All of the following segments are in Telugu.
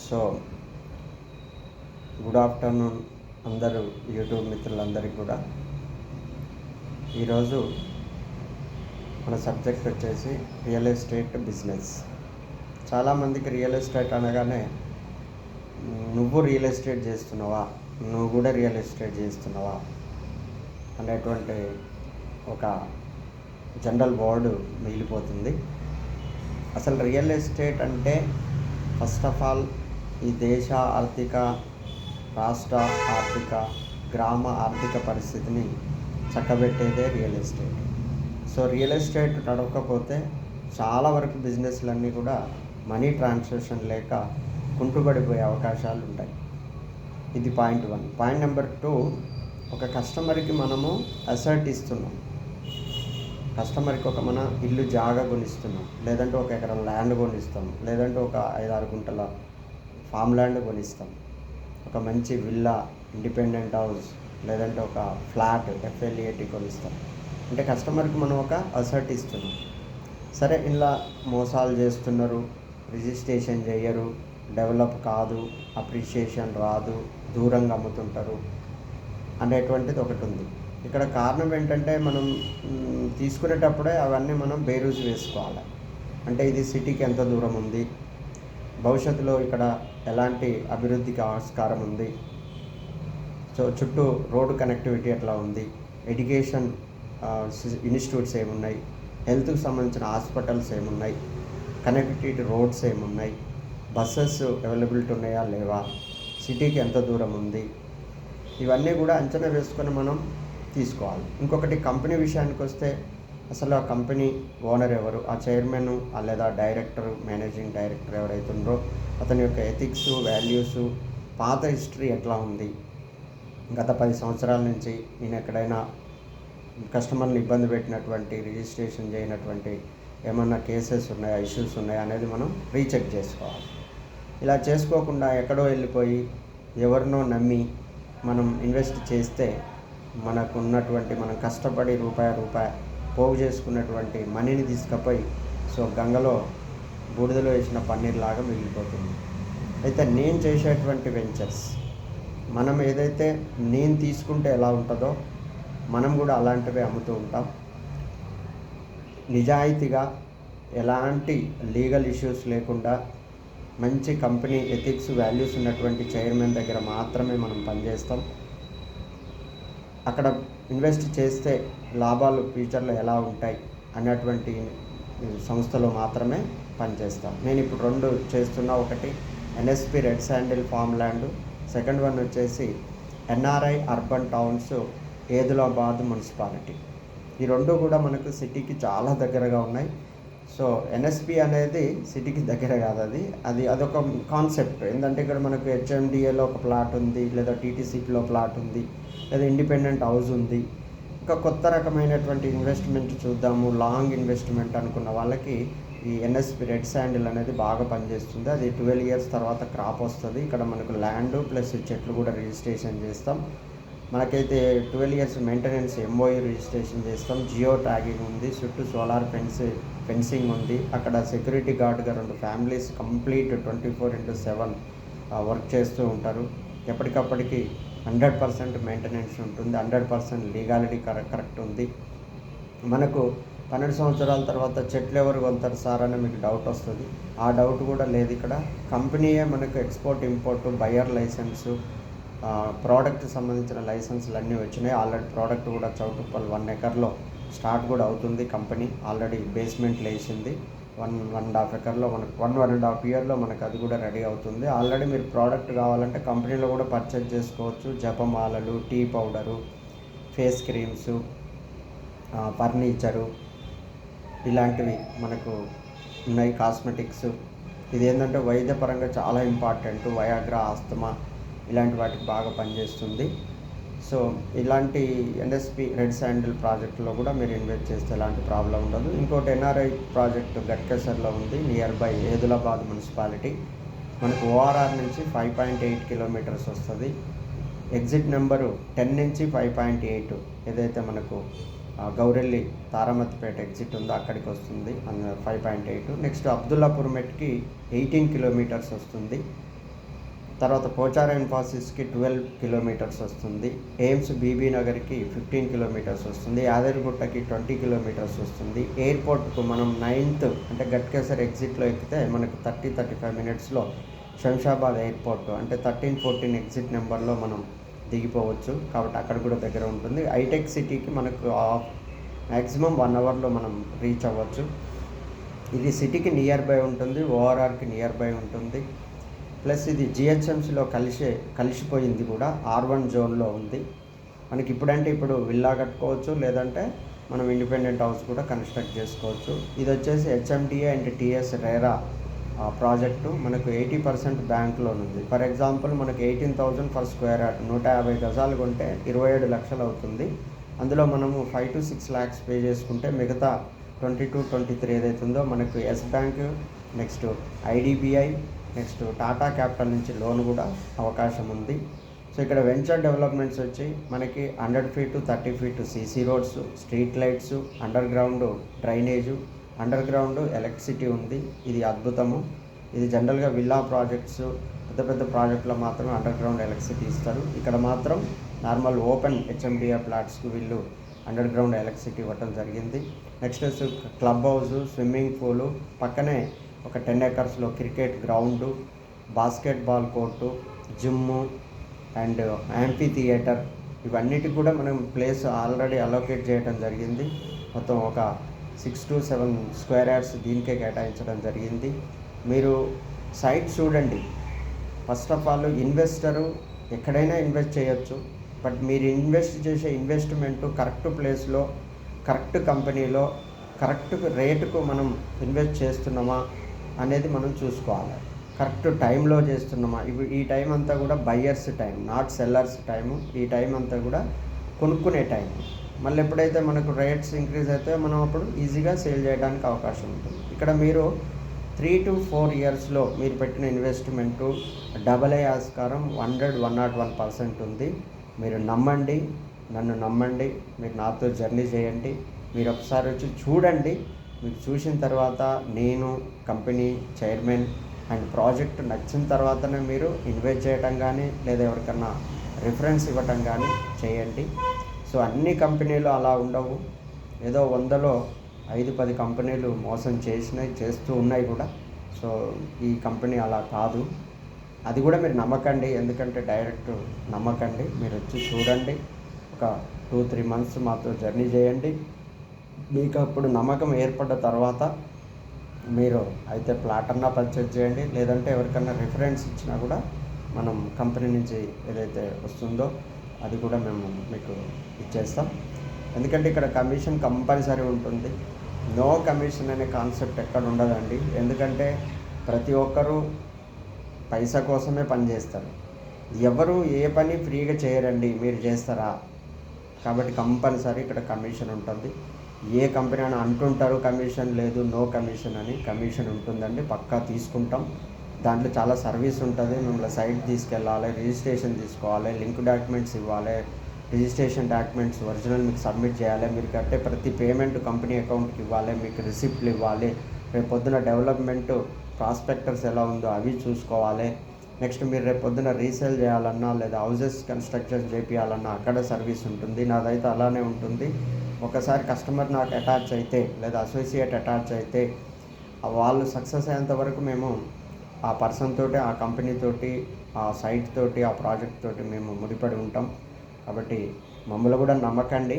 సో గుడ్ ఆఫ్టర్నూన్ అందరూ యూట్యూబ్ మిత్రులందరికీ కూడా. ఈరోజు మన సబ్జెక్ట్ వచ్చేసి రియల్ ఎస్టేట్ బిజినెస్. చాలామందికి రియల్ ఎస్టేట్ అనగానే నువ్వు రియల్ ఎస్టేట్ చేస్తున్నావా, నువ్వు కూడా రియల్ ఎస్టేట్ చేస్తున్నావా అనేటువంటి ఒక జనరల్ వర్డ్ మిగిలిపోతుంది. అసలు రియల్ ఎస్టేట్ అంటే ఫస్ట్ ఆఫ్ ఆల్ ఈ దేశ ఆర్థిక, రాష్ట్ర ఆర్థిక, గ్రామ ఆర్థిక పరిస్థితిని చక్కబెట్టేదే real estate. So real estate నడవకపోతే చాలా వరకు బిజినెస్లన్నీ కూడా మనీ ట్రాన్సాక్షన్ లేక కుంటుపడిపోయే అవకాశాలు ఉంటాయి. ఇది పాయింట్ 1. పాయింట్ నెంబర్ 2, ఒక కస్టమర్కి మనము అసెట్ ఇస్తున్నాం. కస్టమర్కి ఒక మన ఇల్లు జాగా కొనిస్తున్నాం, లేదంటే ఒక ఎకరం ల్యాండ్ కొనిస్తాం, లేదంటే ఒక 5-6 గుంటల ఫామ్ ల్యాండ్ కొనిస్తాం, ఒక మంచి విల్లా, ఇండిపెండెంట్ హౌస్, లేదంటే ఒక ఫ్లాట్ FLAT కొనిస్తాం. అంటే కస్టమర్కి మనం ఒక అసెట్ ఇస్తున్నాం. సరే, ఇలా మోసాలు చేస్తున్నారు, రిజిస్ట్రేషన్ చేయరు, డెవలప్ కాదు, అప్రిషియేషన్ రాదు, దూరంగా అమ్ముతుంటారు అనేటువంటిది ఒకటి ఉంది. ఇక్కడ కారణం ఏంటంటే మనం తీసుకునేటప్పుడే అవన్నీ మనం బేరూజు వేసుకోవాలి. అంటే ఇది సిటీకి ఎంత దూరం ఉంది, భవిష్యత్తులో ఇక్కడ ఎలాంటి అభివృద్ధికి ఆస్కారం ఉంది, సో చుట్టూ రోడ్డు కనెక్టివిటీ ఎట్లా ఉంది, ఎడ్యుకేషన్ ఇన్స్టిట్యూట్స్ ఏమున్నాయి, హెల్త్కి సంబంధించిన హాస్పిటల్స్ ఏమున్నాయి, కనెక్టివిటీ రోడ్స్ ఏమున్నాయి, బస్సెస్ అవైలబిలిటీ ఉన్నాయా లేవా, సిటీకి ఎంత దూరం ఉంది, ఇవన్నీ కూడా అంచనా వేసుకొని మనం తీసుకోవాలి. ఇంకొకటి, కంపెనీ విషయానికి వస్తే అసలు ఆ కంపెనీ ఓనర్ ఎవరు, ఆ చైర్మన్ లేదా డైరెక్టర్, మేనేజింగ్ డైరెక్టర్ ఎవరైతే ఉన్నారో అతని యొక్క ఎథిక్స్, వాల్యూస్, పాత హిస్టరీ ఎట్లా ఉంది, గత 10 సంవత్సరాల నుంచి నేను ఎక్కడైనా కస్టమర్ని ఇబ్బంది పెట్టినటువంటి, రిజిస్ట్రేషన్ చేయనటువంటి ఏమన్నా కేసెస్ ఉన్నాయా, ఇష్యూస్ ఉన్నాయా అనేది మనం రీచెక్ చేసుకోవాలి. ఇలా చేసుకోకుండా ఎక్కడో వెళ్ళిపోయి ఎవరినో నమ్మి మనం ఇన్వెస్ట్ చేస్తే మనకు ఉన్నటువంటి, మనం కష్టపడి రూపాయి పోగు చేసుకున్నటువంటి మనీని తీసుకుపోయి సో గంగలో బూడిదలో వేసిన పన్నీర్ మిగిలిపోతుంది. అయితే నేను చేసేటువంటి వెంచర్స్, మనం ఏదైతే నేను తీసుకుంటే ఎలా ఉంటుందో మనం కూడా అలాంటివే అమ్ముతూ ఉంటాం. నిజాయితీగా, ఎలాంటి లీగల్ ఇష్యూస్ లేకుండా, మంచి కంపెనీ ఎథిక్స్, వాల్యూస్ ఉన్నటువంటి చైర్మన్ దగ్గర మాత్రమే మనం పనిచేస్తాం. అక్కడ ఇన్వెస్ట్ చేస్తే లాభాలు ఫ్యూచర్లో ఎలా ఉంటాయి అన్నటువంటి సంస్థలో మాత్రమే పనిచేస్తాం. నేను ఇప్పుడు 2 చేస్తున్నా. ఒకటి NSP red sandal farm land, second one వచ్చేసి NRI urban towns Edilabad municipality. ఈ 2 కూడా మనకు సిటీకి చాలా దగ్గరగా ఉన్నాయి. సో NSP అనేది సిటీకి దగ్గర కాదు, అదొక కాన్సెప్ట్. ఏంటంటే ఇక్కడ మనకు HMDAలో ఒక ప్లాట్ ఉంది, లేదా TTCPలో ప్లాట్ ఉంది, లేదా ఇండిపెండెంట్ హౌస్ ఉంది. ఇంకా కొత్త రకమైనటువంటి ఇన్వెస్ట్మెంట్ చూద్దాము, లాంగ్ ఇన్వెస్ట్మెంట్ అనుకున్న వాళ్ళకి ఈ NSP రెడ్ శాండిల్ అనేది బాగా పనిచేస్తుంది. అది 12 ఇయర్స్ తర్వాత క్రాప్ వస్తుంది. ఇక్కడ మనకు ల్యాండ్ ప్లస్ చెట్లు కూడా రిజిస్ట్రేషన్ చేస్తాం. మనకైతే 12 ఇయర్స్ మెయింటెనెన్స్ MOU రిజిస్ట్రేషన్ చేస్తాం. జియో ట్యాగింగ్ ఉంది, చుట్టూ సోలార్ ఫెన్సింగ్ ఉంది. అక్కడ సెక్యూరిటీ గార్డ్గా 2 ఫ్యామిలీస్ కంప్లీట్ 24/7 వర్క్ చేస్తూ ఉంటారు. ఎప్పటికప్పటికి 100% మెయింటెనెన్స్ ఉంటుంది, 100% లీగాలిటీ కరెక్ట్ ఉంది. మనకు 12 సంవత్సరాల తర్వాత చెట్లు ఎవరు కొంటారు సార్ అని మీకు డౌట్ వస్తుంది. ఆ డౌట్ కూడా లేదు. ఇక్కడ కంపెనీయే మనకు export, import, buyer licence, product సంబంధించిన లైసెన్సులు అన్నీ వచ్చినాయి. ఆల్రెడీ ప్రోడక్ట్ కూడా చౌటుప్పల్ 1 ఎకర్లో స్టార్ట్ కూడా అవుతుంది. కంపెనీ ఆల్రెడీ బేస్మెంట్ వేసింది. 1.5 ఎకర్లో మనకు 1.5 ఇయర్లో మనకు అది కూడా రెడీ అవుతుంది. ఆల్రెడీ మీరు ప్రోడక్ట్ కావాలంటే కంపెనీలో కూడా పర్చేజ్ చేసుకోవచ్చు. జపమాలలు, tea powder, face creams, furniture, ఇలాంటివి మనకు ఉన్నాయి. కాస్మెటిక్స్, ఇదేంటంటే వైద్యపరంగా చాలా ఇంపార్టెంట్. వయాగ్రా, ఆస్తమా ఇలాంటి వాటికి బాగా పనిచేస్తుంది. సో ఇలాంటి NSP రెడ్ శాండిల్ ప్రాజెక్టులో కూడా మీరు ఇన్వెస్ట్ చేస్తే ఎలాంటి ప్రాబ్లం ఉండదు. ఇంకోటి NRI ప్రాజెక్టు గట్కేసర్లో ఉంది, నియర్ బై ఏదిలాబాద్ మున్సిపాలిటీ. మనకు ORR నుంచి 5.8 కిలోమీటర్స్ వస్తుంది. ఎగ్జిట్ నెంబరు 10 నుంచి 5.8 ఏదైతే మనకు గౌరెల్లి తారామతిపేట ఎగ్జిట్ ఉందో అక్కడికి వస్తుంది 5.8. నెక్స్ట్ అబ్దుల్లాపూర్ మెట్కి 18 కిలోమీటర్స్ వస్తుంది. తర్వాత పోచారం ఇన్ఫోసిస్కి 12 కిలోమీటర్స్ వస్తుంది, ఎయిమ్స్ బీబీ నగర్కి 15 కిలోమీటర్స్ వస్తుంది, యాదగిరిగుట్టకి 20 కిలోమీటర్స్ వస్తుంది. ఎయిర్పోర్ట్కు మనం 9th అంటే గట్కేసర్ ఎగ్జిట్లో ఎక్కితే మనకు 30-35 మినిట్స్లో శంషాబాద్ ఎయిర్పోర్ట్ అంటే 13-14 ఎగ్జిట్ నెంబర్లో మనం దిగిపోవచ్చు. కాబట్టి అక్కడ కూడా దగ్గర ఉంటుంది. హైటెక్ సిటీకి మనకు మ్యాక్సిమం 1 అవర్లో మనం రీచ్ అవ్వచ్చు. ఇది సిటీకి నియర్ బై ఉంటుంది, ఓఆర్ఆర్కి నియర్ బై ఉంటుంది. ప్లస్ ఇది జిహెచ్ఎంసీలో కలిసిపోయింది కూడా, R1 జోన్లో ఉంది. మనకి ఇప్పుడు విల్లా కట్టుకోవచ్చు, లేదంటే మనం ఇండిపెండెంట్ హౌస్ కూడా కన్స్ట్రక్ట్ చేసుకోవచ్చు. ఇది వచ్చేసి HMDA and TS RERA project మనకు 80% బ్యాంక్ లోన్ ఉంది. ఫర్ ఎగ్జాంపుల్ మనకు 18,000 ఫర్ స్క్వేర్ యార్డ్ 150 గజాలు కొంటే 27 లక్షలు అవుతుంది. అందులో మనము 5 to 6 lakhs పే చేసుకుంటే మిగతా 22-23 ఏదైతుందో మనకు Yes Bank, next IDBI, next Tata Capital నుంచి లోన్ కూడా అవకాశం ఉంది. సో ఇక్కడ వెంచర్ డెవలప్మెంట్స్ వచ్చి మనకి 100 feet to 30 feet CC roads, street lights, under ground drainage, under ground electricity ఉంది. ఇది అద్భుతము. ఇది జనరల్గా విల్లా ప్రాజెక్ట్స్, పెద్ద ప్రాజెక్టులో మాత్రమే అండర్ గ్రౌండ్ ఎలక్ట్రిసిటీ ఇస్తారు. ఇక్కడ మాత్రం నార్మల్ ఓపెన్ హెచ్ఎండిఏ ప్లాట్స్కి వీళ్ళు అండర్ గ్రౌండ్ ఎలక్ట్రిసిటీ ఇవ్వటం జరిగింది. Next club house, swimming pool, పక్కనే ఒక 10 acres cricket ground, basketball court, gym and amphitheatre, ఇవన్నిటికి కూడా మనం ప్లేస్ ఆల్రెడీ అలోకేట్ చేయడం జరిగింది. మొత్తం ఒక 6 to 7 square yards దీనికే కేటాయించడం జరిగింది. మీరు సైట్ చూడండి. ఫస్ట్ ఆఫ్ ఆల్ ఇన్వెస్టరు ఎక్కడైనా ఇన్వెస్ట్ చేయొచ్చు, బట్ మీరు ఇన్వెస్ట్ చేసే ఇన్వెస్ట్మెంటు కరెక్ట్ ప్లేస్లో, కరెక్ట్ కంపెనీలో, కరెక్ట్ రేటుకు మనం ఇన్వెస్ట్ చేస్తున్నామా అనేది మనం చూసుకోవాలి. కరెక్ట్ టైంలో చేస్తున్నామా? ఇప్పుడు ఈ టైం అంతా కూడా buyers time, not sellers time. ఈ టైం అంతా కూడా కొనుక్కునే టైం. మళ్ళీ ఎప్పుడైతే మనకు రేట్స్ ఇంక్రీజ్ అయితే మనం అప్పుడు ఈజీగా సేల్ చేయడానికి అవకాశం ఉంటుంది. ఇక్కడ మీరు 3 to 4 yearsలో మీరు పెట్టిన ఇన్వెస్ట్మెంటు డబల్ అయ్యే ఆస్కారం 101% ఉంది. మీరు నమ్మండి, నన్ను నమ్మండి, మీరు నాతో జర్నీ చేయండి. మీరు ఒకసారి వచ్చి చూడండి. మీకు చూసిన తర్వాత నేను కంపెనీ చైర్మన్ అండ్ ప్రాజెక్ట్ నచ్చిన తర్వాతనే మీరు ఇన్వెస్ట్ చేయటం కానీ లేదా ఎవరికన్నా రిఫరెన్స్ ఇవ్వటం కానీ చేయండి. సో అన్ని కంపెనీలు అలా ఉండవు. ఏదో 100లో 5-10 కంపెనీలు మోసం చేస్తూ ఉన్నాయి కూడా. సో ఈ కంపెనీ అలా కాదు. అది కూడా మీరు నమ్మకండి, ఎందుకంటే డైరెక్ట్ నమ్మకండి. మీరు వచ్చి చూడండి, ఒక 2-3 months మాతో జర్నీ చేయండి. మీకు అప్పుడు నమ్మకం ఏర్పడ్డ తర్వాత మీరు అయితే ప్లాట్ అన్నా పర్చేజ్ చేయండి, లేదంటే ఎవరికన్నా రిఫరెన్స్ ఇచ్చినా కూడా మనం కంపెనీ నుంచి ఏదైతే వస్తుందో అది కూడా మేము మీకు ఇచ్చేస్తాం. ఎందుకంటే ఇక్కడ కమిషన్ కంపల్సరీ ఉంటుంది. నో కమిషన్ అనే కాన్సెప్ట్ ఎక్కడ ఉండదండి. ఎందుకంటే ప్రతి ఒక్కరూ పైసా కోసమే పని చేస్తారు. ఎవరు ఏ పని ఫ్రీగా చేయరండి, మీరు చేస్తారా? కాబట్టి కంపల్సరీ ఇక్కడ కమిషన్ ఉంటుంది. ఏ కంపెనీ అని అంటుంటారు కమిషన్ లేదు, నో కమిషన్ అని. కమిషన్ ఉంటుందండి, పక్కా తీసుకుంటాం. దాంట్లో చాలా సర్వీస్ ఉంటుంది. మిమ్మల్ని సైట్ తీసుకెళ్ళాలి, రిజిస్ట్రేషన్ తీసుకోవాలి, లింక్ డాక్యుమెంట్స్ ఇవ్వాలి, రిజిస్ట్రేషన్ డాక్యుమెంట్స్ ఒరిజినల్ మీకు సబ్మిట్ చేయాలి, మీరు కట్టే ప్రతి పేమెంట్ కంపెనీ అకౌంట్కి ఇవ్వాలి, మీకు రిసిప్ట్లు ఇవ్వాలి, రేపు పొద్దున డెవలప్మెంట్ ప్రాస్పెక్టర్స్ ఎలా ఉందో అవి చూసుకోవాలి. నెక్స్ట్ మీరు రేపు పొద్దున రీసేల్ చేయాలన్నా లేదా హౌజెస్ కన్స్ట్రక్షన్ చేయాలన్నా అక్కడ సర్వీస్ ఉంటుంది. నాదైతే అలానే ఉంటుంది. ఒకసారి కస్టమర్ నాకు అటాచ్ అయితే లేదా అసోసియేట్ అటాచ్ అయితే వాళ్ళు సక్సెస్ అయ్యేంత వరకు మేము ఆ పర్సన్ తోటి, ఆ కంపెనీ తోటి, ఆ సైట్ తోటి, ఆ ప్రాజెక్ట్ తోటి మేము ముడిపడి ఉంటాం. కాబట్టి మమ్మల్ని కూడా నమ్మకండి,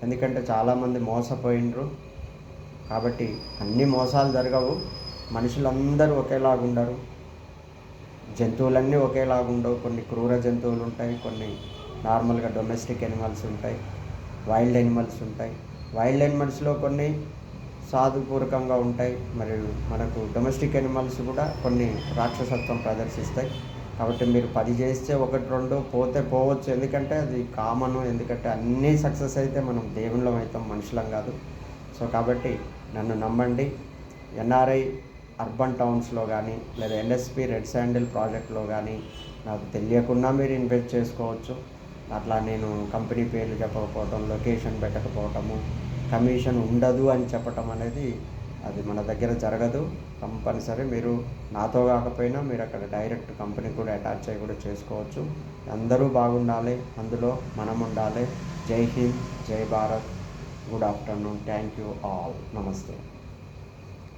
ఎందుకంటే చాలామంది మోసపోయినరు. కాబట్టి అన్ని మోసాలు జరగవు. మనుషులందరూ ఒకేలాగా ఉండరు, జంతువులన్నీ ఒకేలాగా ఉండవు. కొన్ని క్రూర జంతువులు ఉంటాయి, కొన్ని నార్మల్గా డొమెస్టిక్ ఎనిమల్స్ ఉంటాయి, వైల్డ్ ఎనిమల్స్ ఉంటాయి. వైల్డ్ ఎనిమల్స్లో కొన్ని సాధుపూర్వకంగా ఉంటాయి, మరియు మనకు డొమెస్టిక్ ఎనిమల్స్ కూడా కొన్ని రాక్షసత్వం ప్రదర్శిస్తాయి. కాబట్టి మీరు 10 చేస్తే 1-2 పోతే పోవచ్చు, ఎందుకంటే అది కామను. ఎందుకంటే అన్నీ సక్సెస్ అయితే మనం దేవుళ్ళం అవుతాం, మనుషులం కాదు. సో కాబట్టి నన్ను నమ్మండి. ఎన్ఆర్ఐ అర్బన్ టౌన్స్లో కానీ లేదా ఎన్ఎస్పి రెడ్ శాండిల్ ప్రాజెక్ట్లో కానీ నాకు తెలియకుండా మీరు ఇన్వెస్ట్ చేసుకోవచ్చు. అట్లా నేను కంపెనీ పేర్లు చెప్పకపోవటం, లొకేషన్ పెట్టకపోవటము, కమిషన్ ఉండదు అని చెప్పటం అనేది అది మన దగ్గర జరగదు. కంపల్సరీ మీరు నాతో కాకపోయినా మీరు అక్కడ డైరెక్ట్ కంపెనీ కూడా అటాచ్ అయ్యి కూడా చేసుకోవచ్చు. అందరూ బాగుండాలి, అందులో మనం ఉండాలి. జై హింద్, జై Bharat. Good afternoon. Thank you all. నమస్తే.